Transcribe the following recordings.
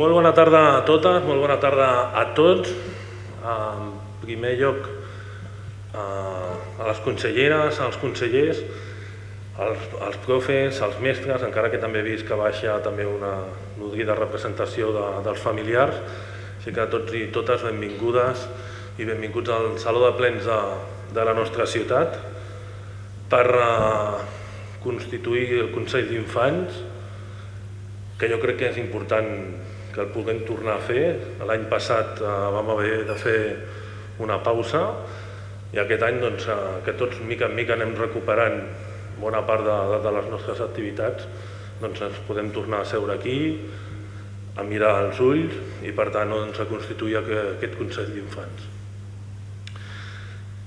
Molt bona tarda a totes, molt bona tarda a tots. En primer lloc, a les conselleres, als consellers, als profes, als mestres, encara que també he vist que baixa també una nodrida representació dels familiars. Així que a tots i totes benvingudes i benvinguts al Saló de Plens de la nostra ciutat per constituir el Consell d'Infants, que jo crec que és important que el puguem tornar a fer. L'any passat vam haver de fer una pausa i aquest any que tots mica en mica anem recuperant bona part de les nostres activitats, ens podem tornar a seure aquí, a mirar als ulls i per tant a constituir aquest Consell d'Infants.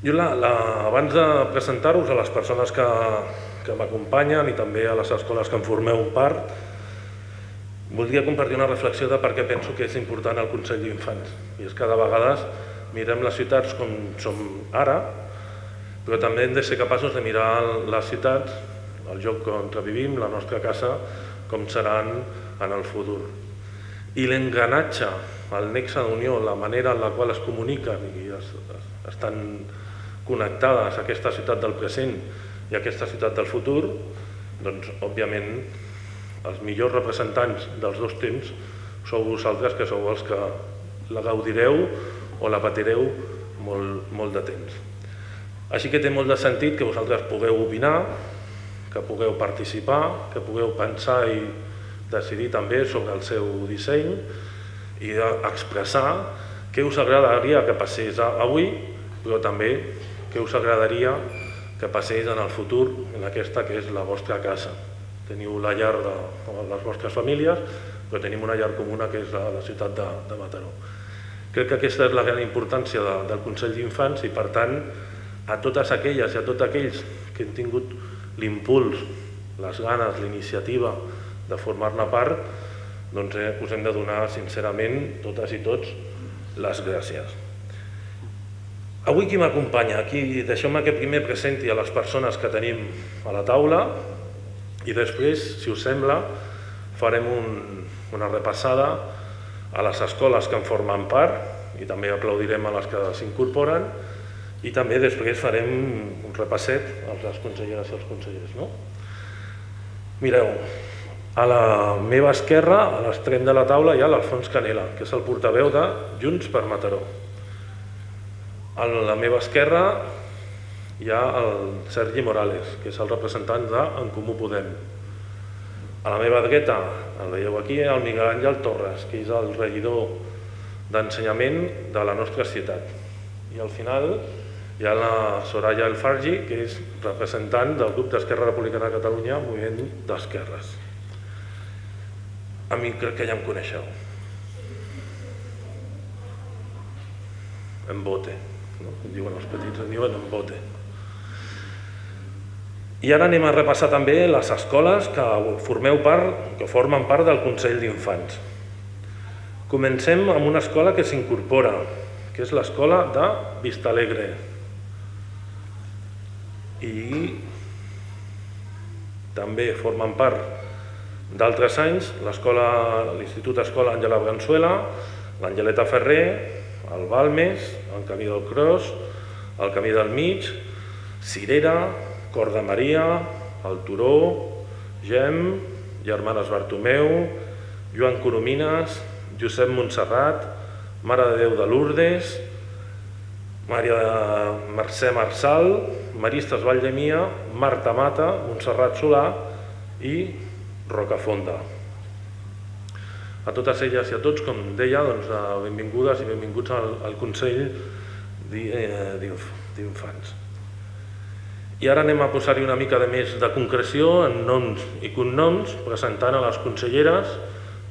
Jo abans de presentar-vos a les persones que m'acompanyen i també a les escoles que en formeu part, voldria compartir una reflexió de per què penso que és important el Consell d'Infants. I és que de vegades mirem les ciutats com som ara, però també hem de ser capaços de mirar les ciutats, el lloc on vivim, la nostra casa, com seran en el futur. I l'engranatge, el nexe d'unió, la manera en la qual es comuniquen i estan connectades a aquesta ciutat del present i a aquesta ciutat del futur, doncs, òbviament, els millors representants dels dos temps sou vosaltres, que sou els que la gaudireu o la patireu molt de temps. Així que té molt de sentit que vosaltres pugueu opinar, que pugueu participar, que pugueu pensar i decidir també sobre el seu disseny i expressar què us agradaria que passés avui, però també què us agradaria que passés en el futur, en aquesta que és la vostra casa. Teniu la llar de les vostres famílies, però tenim una llar comuna que és la ciutat de Mataró. Crec que aquesta és la gran importància del Consell d'Infants i, per tant, a totes aquelles i a tots aquells que han tingut l'impuls, les ganes, l'iniciativa de formar-ne part, doncs us hem de donar sincerament, totes i tots, les gràcies. Avui qui m'acompanya? Deixeu-me que primer presenti a les persones que tenim a la taula i després, si us sembla, farem una repassada a les escoles que en formen part i també aplaudirem a les que s'incorporen i també després farem un repasset a les conselleres i els consellers. Mireu, a la meva esquerra, a l'extrem de la taula, hi ha l'Alfons Canela, que és el portaveu de Junts per Mataró. A la meva esquerra hi ha el Sergi Morales, que és el representant d'En Comú Podem. A la meva dreta, el veieu aquí, el Miguel Àngel Torres, que és el regidor d'Ensenyament de la nostra ciutat. I al final hi ha la Soraya El Fargi, que és representant del grup d'Esquerra Republicana de Catalunya, Moviment d'Esquerres. A mi crec que ja em coneixeu. En bote, em diuen els petits, em diuen en bote. I ara anem a repassar també les escoles que formen part del Consell d'Infants. Comencem amb una escola que s'incorpora, que és l'escola de Vistalegre. I també formen part d'altres anys l'Institut Escola Àngela Branzuela, l'Angeleta Ferrer, el Balmes, el Camí del Cros, el Camí del Mig, Cirera, Cor de Maria, el Turó, GEM, Germanes Bartomeu, Joan Coromines, Josep Montserrat, Mare de Déu de Lourdes, Mercè Marçal, Maristes Valldemia, Marta Mata, Montserrat Solà i Rocafonda. A totes elles i a tots, com deia, benvingudes i benvinguts al Consell d'Infants. I ara anem a posar-hi una mica de més de concreció en noms i cognoms, presentant a les conselleres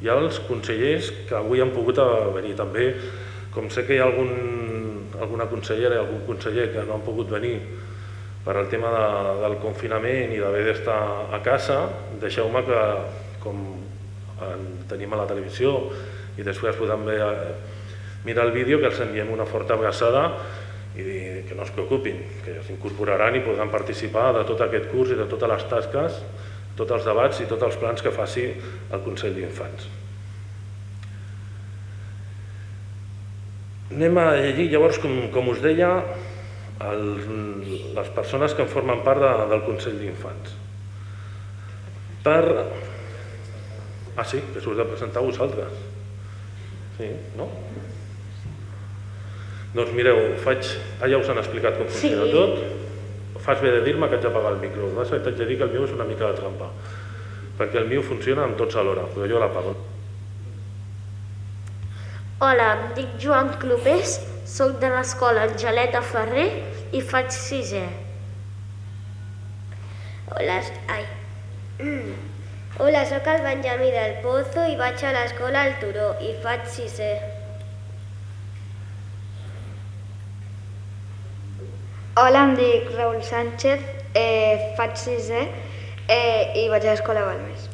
i als consellers que avui han pogut venir. També, com sé que hi ha alguna consellera i algun conseller que no han pogut venir per al tema del confinament i d'haver d'estar a casa, deixeu-me que, com tenim a la televisió i després podem mirar el vídeo, que els enviem una forta abraçada i que no es preocupin, que s'incorporaran i podran participar de tot aquest curs i de totes les tasques tots els debats i tots els plans que faci el Consell d'Infants. Anem a llegir llavors, com us deia, les persones que en formen part del Consell d'Infants. Ah, sí, que us heu de presentar vosaltres. Sí, no? Doncs mireu, ja us han explicat com funciona tot. Fas bé de dir-me que haig d'apagar el micro. T'haig de dir que el meu és una mica de trampa, perquè el meu funciona amb tots alhora, però jo l'apago. Hola, em dic Joan Clopés, soc de l'escola Angeleta Ferrer i faig 6è. Hola, soc el Benjamí del Pozo i vaig a l'escola al Turó i faig 6è. Hola, em dic Raül Sánchez, faig 6è i vaig a l'escola Balmes.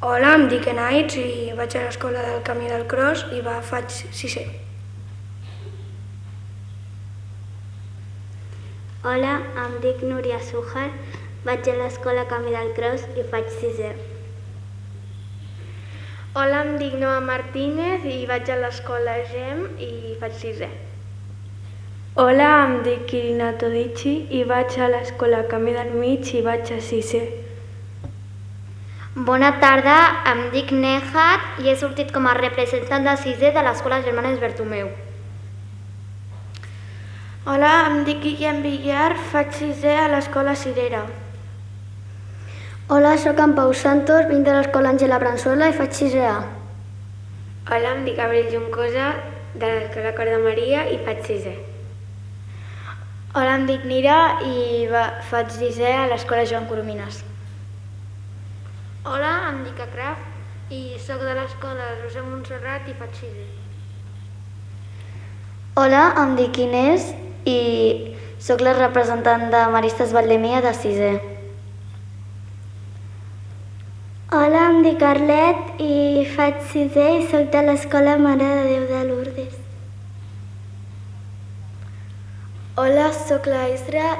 Hola, em dic Enaitz i vaig a l'escola del Camí del Cros i faig 6è. Hola, em dic Núria Sujar, vaig a l'escola Camí del Cros i faig 6è. Hola, em dic Noa Martínez i vaig a l'escola GEM i faig 6è. Hola, em dic Irina Todici i vaig a l'escola Camí del Mig i vaig a 6è. Bona tarda, em dic Nehat i he sortit com a representant de 6è de l'Escola Germanes Bertomeu. Hola, em dic Guillem Villar, faig 6è a l'escola Cirera. Hola, sóc en Pau Santos, vinc de l'escola Àngela Branzuela i faig 6è. Hola, em dic Gabriel Juncosa, de l'escola Cor de Maria i faig 6è. Hola, em dic Nira i faig 6è a l'escola Joan Coromines. Hola, em dic Akraf i soc de l'escola Roser Montserrat i faig 6è. Hola, em dic Inés i soc la representant de Maristes Valdemia de 6è. Hola, em dic Arlet i faig 6è i soc de l'escola Mare de Déu de Lourdes. Hola, soc la Isra,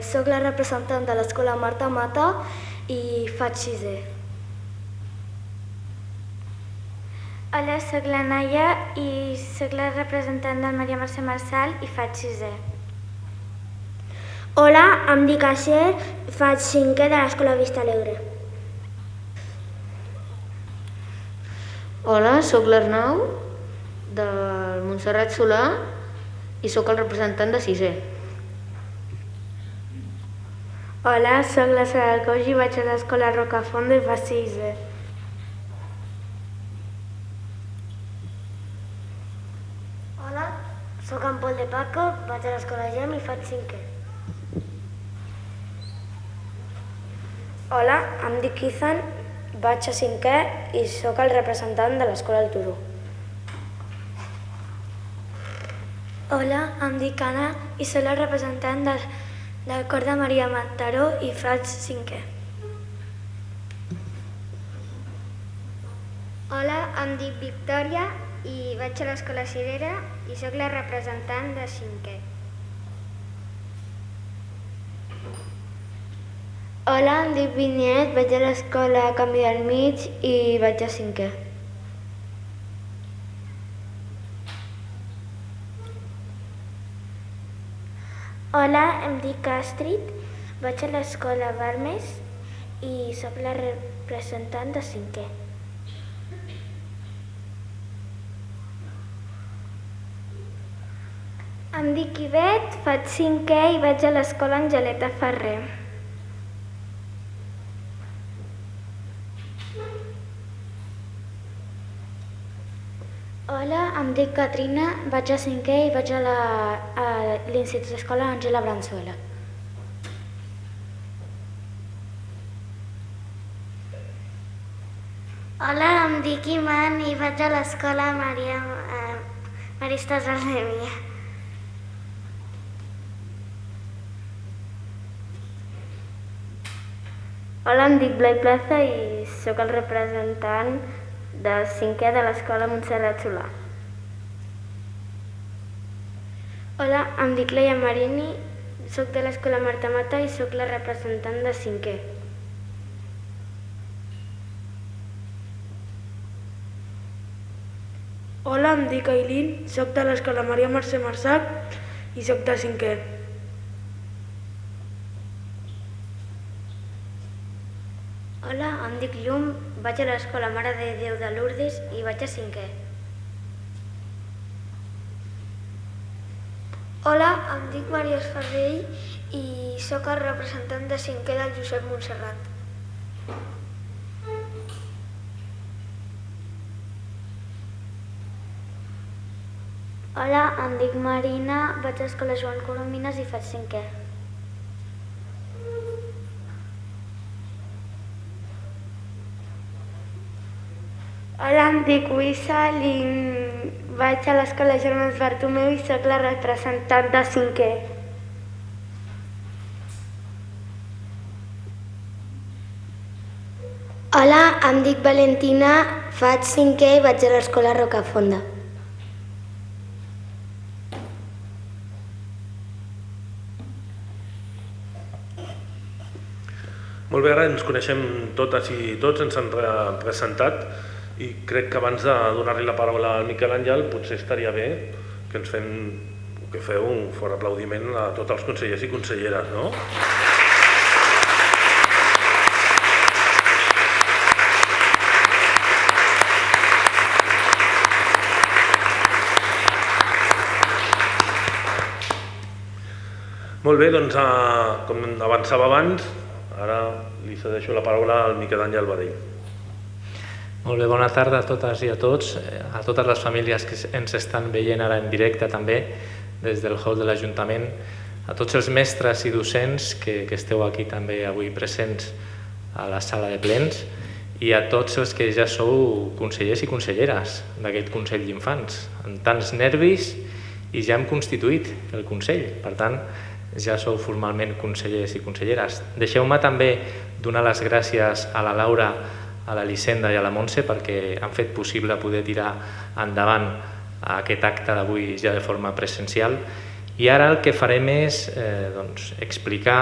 soc la representant de l'escola Marta Mata i faig 6è. Hola, soc la Naia i soc la representant del Maria Mercè Marçal i faig 6è. Hola, em dic Asher, faig 5è de l'escola Vista Alegre. Hola, soc l'Arnau del Montserrat Solà i sóc el representant de 6è. Hola, sóc la Sara Alcoix i vaig a l'escola Rocafondo i faig 6è. Hola, sóc en Pol de Paco, vaig a l'escola GEM i faig 5è. Hola, em dic Ethan, vaig a 5è i sóc el representant de l'escola El Turó. Hola, em dic Anna i soc la representant del Cor de Maria Mataró i faig 5è. Hola, em dic Victòria i vaig a l'escola Cirera i sóc la representant de 5è. Hola, em dic Vinyet, vaig a l'escola Camí del Mig i vaig a 5è. Hola, em dic Astrid, vaig a l'escola Balmes i sóc la representant de 5è. Em dic Ivet, faig 5è i vaig a l'escola Angeleta Ferrer. Hola, em dic Katrina, vaig a 5è i vaig a l'Institut d'Escola Àngela Branzuela. Hola, em dic Iman i vaig a l'escola Maristes Valdemia. Hola, em dic Blai Plaza i sóc el representant de 5è de l'escola Montserrat Solà. Hola, em dic Leia Marini, soc de l'escola Marta Mata i sóc la representant de 5è. Hola, em dic Ailín, soc de l'escola Maria Mercè Marçac i soc de 5è. Hola, em dic Llum, vaig a l'escola Mare de Déu de Lourdes i vaig a 5è. Hola, em dic Maria Esfarrell i sóc el representant de 5è del Josep Montserrat. Hola, em dic Marina, vaig a l'escola Joan Coromines i faig 5è. Hola, em dic Wissal i vaig a l'escola Germans Bartomeu i sóc la representant de 5è. Hola, em dic Valentina, faig 5è i vaig a l'escola Rocafonda. Molt bé, ara ens coneixem totes i tots, ens han presentat i crec que abans de donar-li la paraula al Miquel Àngel potser estaria bé que ens feu un fort aplaudiment a tots els consellers i conselleres, no? Molt bé, doncs com avançava abans, ara li cedeixo la paraula al Miquel Àngel Badell. Molt bé, bona tarda a totes i a tots, a totes les famílies que ens estan veient ara en directe també des del hall de l'Ajuntament, a tots els mestres i docents que esteu aquí també avui presents a la sala de plens i a tots els que ja sou consellers i conselleres d'aquest Consell d'Infants, amb tants nervis i ja hem constituït el Consell, per tant, ja sou formalment consellers i conselleres. Deixeu-me també donar les gràcies a la Laura, a l'Elisenda i a la Montse perquè han fet possible poder tirar endavant aquest acte d'avui ja de forma presencial. I ara el que farem és explicar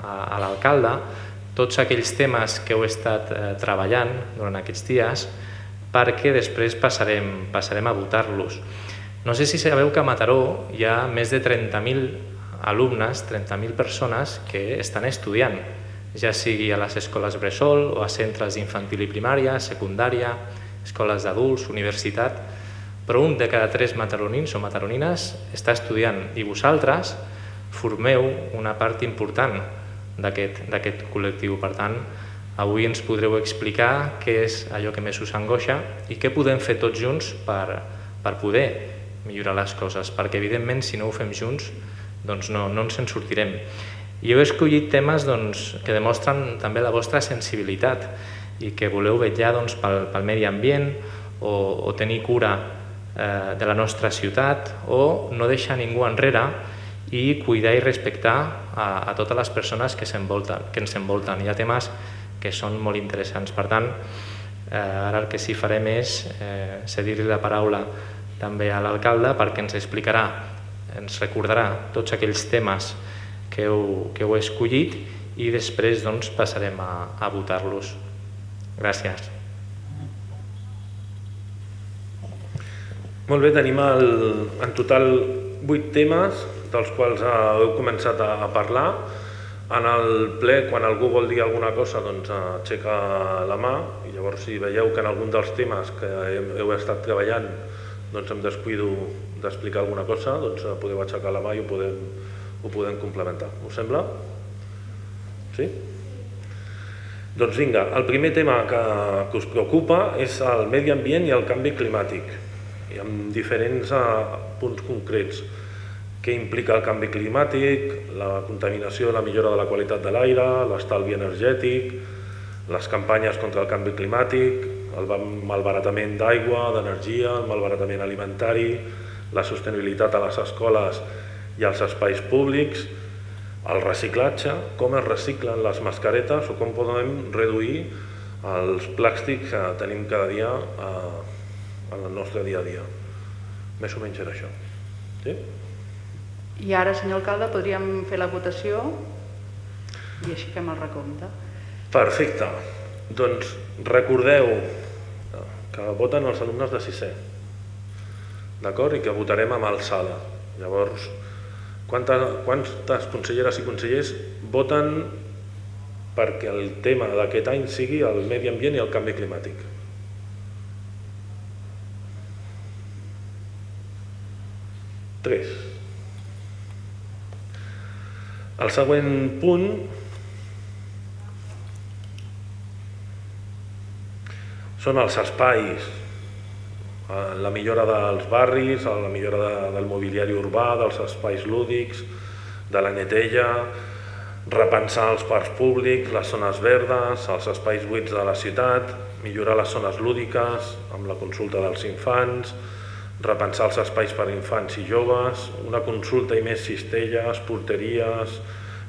a l'alcalde tots aquells temes que heu estat treballant durant aquests dies perquè després passarem a votar-los. No sé si sabeu que a Mataró hi ha més de 30.000 alumnes, 30.000 persones que estan estudiant, ja sigui a les escoles bressol o a centres d'infantil i primària, secundària, escoles d'adults, universitat, però un de cada 3 mataronins o mataronines està estudiant i vosaltres formeu una part important d'aquest col·lectiu. Per tant, avui ens podreu explicar què és allò que més us angoixa i què podem fer tots junts per poder millorar les coses, perquè evidentment si no ho fem junts doncs no ens en sortirem. I heu escollit temes que demostren també la vostra sensibilitat i que voleu vetllar pel medi ambient o tenir cura de la nostra ciutat o no deixar ningú enrere i cuidar i respectar a totes les persones que ens envolten. Hi ha temes que són molt interessants. Per tant, ara el que sí farem és cedir-li la paraula també a l'alcalde perquè ens explicarà, ens recordarà tots aquells temes que heu escollit i després passarem a votar-los. Gràcies. Molt bé, tenim en total 8 temes dels quals heu començat a parlar. En el ple, quan algú vol dir alguna cosa, aixeca la mà i llavors si veieu que en algun dels temes que heu estat treballant em descuido d'explicar alguna cosa, podeu aixecar la mà i ho podem complementar. Us sembla? Sí? Doncs vinga, el primer tema que us preocupa és el medi ambient i el canvi climàtic, i amb diferents punts concrets. Què implica el canvi climàtic, la contaminació i la millora de la qualitat de l'aire, l'estalvi energètic, les campanyes contra el canvi climàtic, el malbaratament d'aigua, d'energia, el malbaratament alimentari, la sostenibilitat a les escoles i als espais públics, el reciclatge, com es reciclen les mascaretes o com podem reduir els plàstics que tenim cada dia en el nostre dia a dia. Més o menys era això. Sí? I ara, senyor alcalde, podríem fer la votació i així fem el recompte. Perfecte. Doncs recordeu que voten els alumnes de 6è. d'acord? I que votarem amb alçada. Llavors, quantes conselleres i consellers voten perquè el tema d'aquest any sigui el medi ambient i el canvi climàtic? Tres. El següent punt són els espais, la millora dels barris, la millora del mobiliari urbà, dels espais lúdics, de la neteja, repensar els parcs públics, les zones verdes, els espais buits de la ciutat, millorar les zones lúdiques amb la consulta dels infants, repensar els espais per a infants i joves, una consulta i més cistelles, porteries,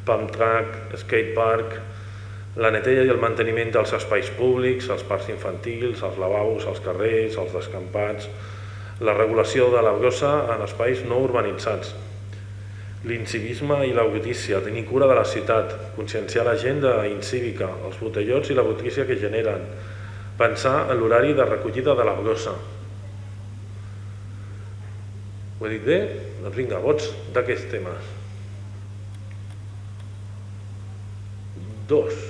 pump track, skatepark, la neteja i el manteniment dels espais públics, els parcs infantils, els lavabos, els carrers, els descampats, la regulació de la brossa en espais no urbanitzats, l'incivisme i la brutícia, tenir cura de la ciutat, conscienciar la gent d'incívica, els botellots i la brutícia que generen, pensar en l'horari de recollida de la brossa. Ho he dit bé? Doncs vinga, vots d'aquests temes. 2.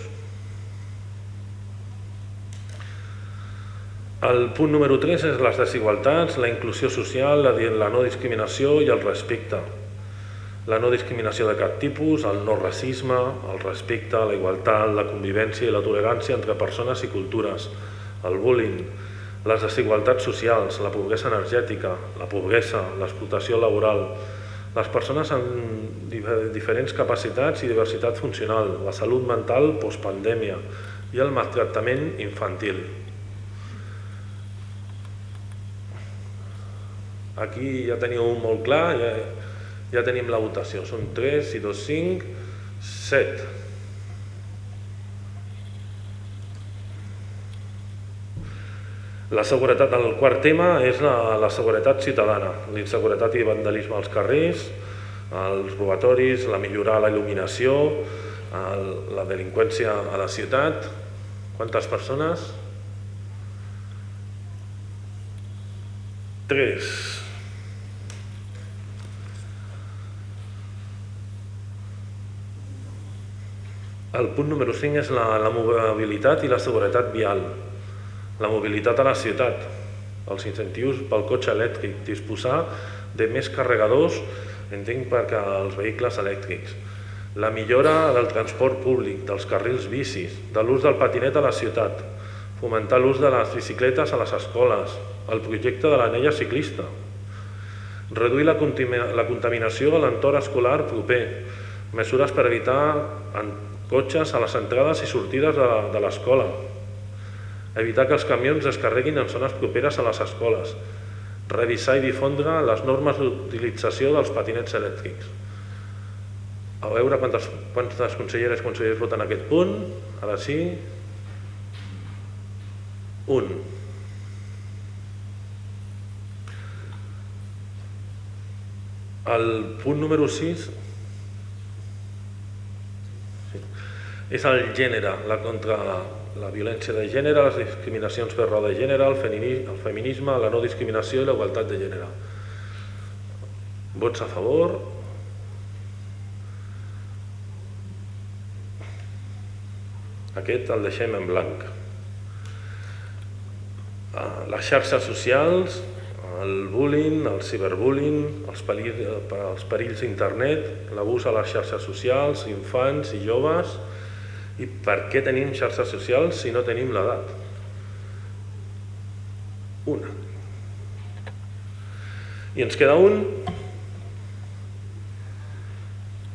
El punt número 3 és les desigualtats, la inclusió social, la no discriminació i el respecte. La no discriminació de cap tipus, el no racisme, el respecte, la igualtat, la convivència i la tolerància entre persones i cultures, el bullying, les desigualtats socials, la pobresa energètica, la pobresa, l'explotació laboral, les persones amb diferents capacitats i diversitat funcional, la salut mental postpandèmia i el maltractament infantil. Aquí ja teniu molt clar, ja tenim la votació. Són 3, i 2, 5, 7. La seguretat, el quart tema és la seguretat ciutadana, l'inseguretat i vandalisme als carrers, els robatoris, la millorar la il·luminació, la delinqüència a la ciutat. Quantes persones? 3. El punt número 5 és la mobilitat i la seguretat vial. La mobilitat a la ciutat, els incentius pel cotxe elèctric, disposar de més carregadors, entenc perquè els vehicles elèctrics, la millora del transport públic, dels carrils bicis, de l'ús del patinet a la ciutat, fomentar l'ús de les bicicletes a les escoles, el projecte de l'anella ciclista, reduir la contaminació a l'entorn escolar proper, mesures per evitar cotxes a les entrades i sortides de l'escola, evitar que els camions descarreguin en zones properes a les escoles, revisar i difondre les normes d'utilització dels patinets elèctrics. A veure quantes conselleres i consellers voten aquest punt. Ara sí. 1. El punt número 6 és el gènere, contra la violència de gènere, les discriminacions per raó de gènere, el feminisme, la no discriminació i la igualtat de gènere. Vots a favor. Aquest el deixem en blanc. Les xarxes socials, el bullying, el ciberbullying, els perills d'internet, l'abús a les xarxes socials, infants i joves. I per què tenim xarxes socials si no tenim l'edat? 1. I ens queda un,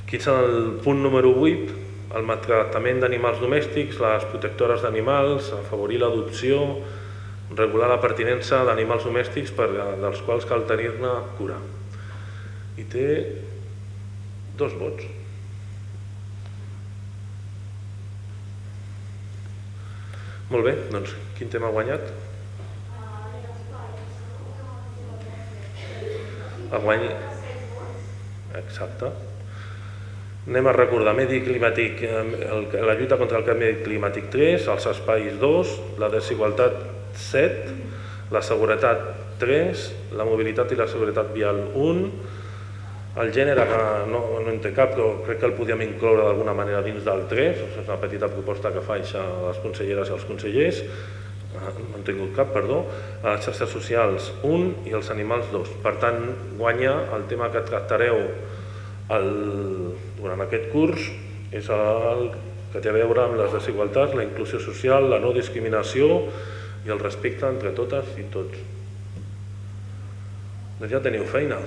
que és el punt número 8, el maltractament d'animals domèstics, les protectores d'animals, afavorir l'adopció, regular la pertinença d'animals domèstics dels quals cal tenir-ne cura. I té 2 vots. Molt bé, doncs quin tema ha guanyat? Exacte. Anem a recordar medi climàtic, la lluita contra el canvi climàtic 3, els espais 2, la desigualtat 7, la seguretat 3, la mobilitat i la seguretat vial 1, el gènere, que no en té cap, però crec que el podíem incloure d'alguna manera dins del 3, és una petita proposta que faig a les conselleres i als consellers, no en tingut cap, perdó, a les xarxes socials 1 i els animals 2. Per tant, guanya el tema que tractareu durant aquest curs, és el que té a veure amb les desigualtats, la inclusió social, la no discriminació i el respecte entre totes i tots. Doncs ja teniu feina.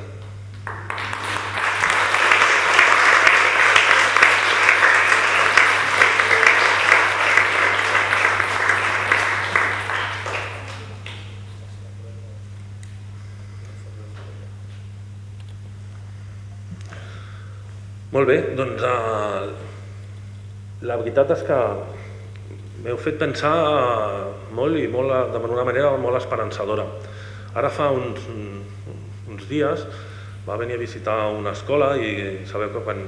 Molt bé, doncs la veritat és que m'heu fet pensar molt i d'una manera molt esperançadora. Ara fa uns dies va venir a visitar una escola i sabeu que quan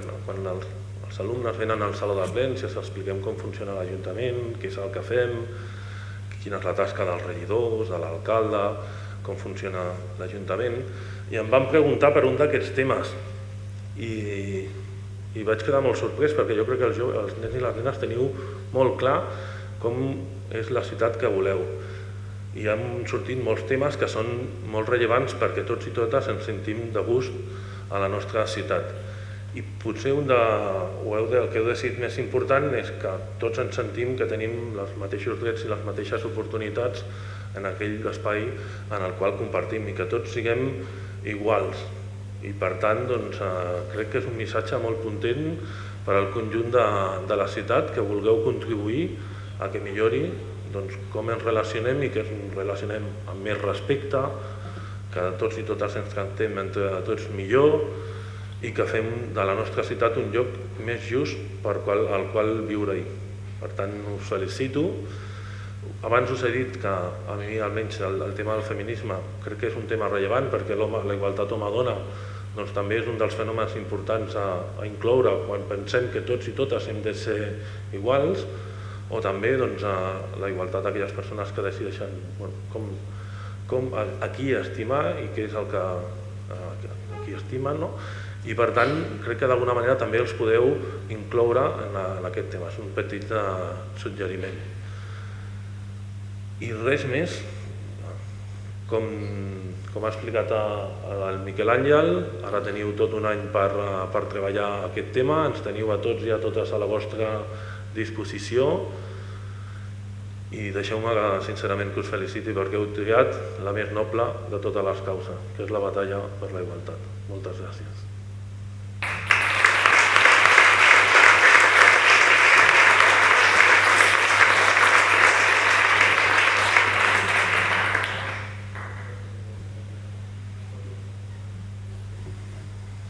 els alumnes venen al saló de plens i els expliquem com funciona l'Ajuntament, què és el que fem, quina és la tasca dels regidors, de l'alcalde, com funciona l'Ajuntament, i em van preguntar per un d'aquests temes i vaig quedar molt sorprès perquè jo crec que els nens i les nenes teniu molt clar com és la ciutat que voleu. I han sortit molts temes que són molt rellevants perquè tots i totes ens sentim de gust a la nostra ciutat. I potser el que heu decidit més important és que tots ens sentim que tenim els mateixos drets i les mateixes oportunitats en aquell espai en el qual compartim i que tots siguem iguals. I per tant, crec que és un missatge molt potent per al conjunt de la ciutat que vulgueu contribuir a que millori com ens relacionem i que ens relacionem amb més respecte, que tots i totes ens tractem entre tots millor i que fem de la nostra ciutat un lloc més just al qual viure-hi. Per tant, us felicito. Abans us he dit que a mi almenys el tema del feminisme crec que és un tema rellevant perquè la igualtat home-dona també és un dels fenòmens importants a incloure quan pensem que tots i totes hem de ser iguals, o també la igualtat d'aquelles persones que decideixen a qui estimar i què és el que a qui estimen, i per tant crec que d'alguna manera també els podeu incloure en aquest tema. És un petit suggeriment. I res més, com ha explicat el Miquel Àngel, ara teniu tot un any per treballar aquest tema, ens teniu a tots i a totes a la vostra disposició i deixeu-me sincerament que us feliciti perquè heu triat la més noble de totes les causes, que és la batalla per la igualtat. Moltes gràcies.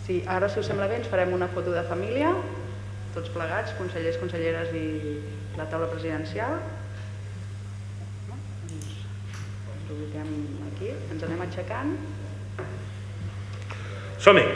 Sí, ara, si us sembla bé, ens farem una foto de família, tots plegats, consellers, conselleres i la taula presidencial. Ens ubiquem aquí, ens anem aixecant. Som-hi!